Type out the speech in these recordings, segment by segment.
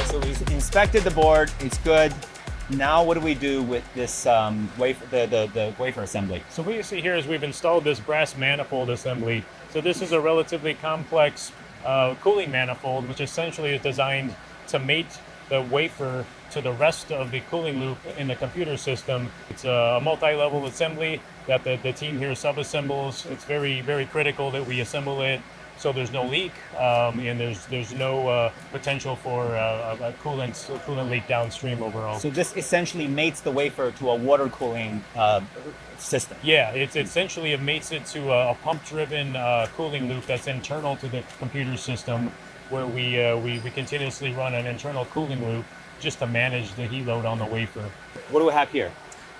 So we inspected the board, it's good. Now what do we do with this the wafer assembly? So what you see here is we've installed this brass manifold assembly. So this is a relatively complex cooling manifold, which essentially is designed to mate the wafer to the rest of the cooling loop in the computer system. It's a multi-level assembly that the team here sub-assembles. It's very, very critical that we assemble it so there's no leak and there's no potential for a coolant leak downstream overall. So this essentially mates the wafer to a water cooling system. Yeah, it essentially mates it to a pump-driven cooling loop that's internal to the computer system, where we continuously run an internal cooling loop just to manage the heat load on the wafer. What do we have here?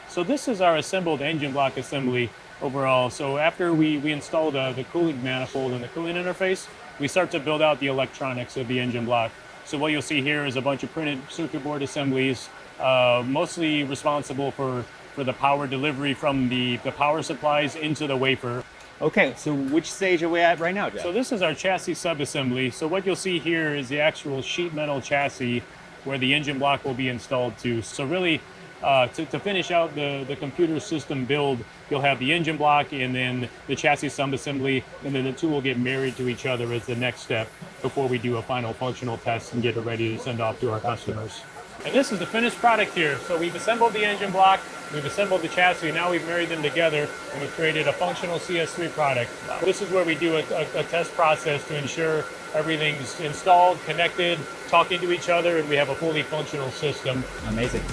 So this is our assembled engine block assembly overall. So after we install the cooling manifold and the cooling interface, we start to build out the electronics of the engine block. So what you'll see here is a bunch of printed circuit board assemblies, mostly responsible for the power delivery from the power supplies into the wafer. Okay, so which stage are we at right now, Jeff? So this is our chassis sub-assembly. So what you'll see here is the actual sheet metal chassis where the engine block will be installed to. So really, to finish out the computer system build, you'll have the engine block and then the chassis sub-assembly, and then the two will get married to each other as the next step before we do a final functional test and get it ready to send off to our customers. And this is the finished product here. So we've assembled the engine block, we've assembled the chassis, now we've married them together, and we've created a functional CS-3 product. This is where we do a test process to ensure everything's installed, connected, talking to each other, and we have a fully functional system. Amazing.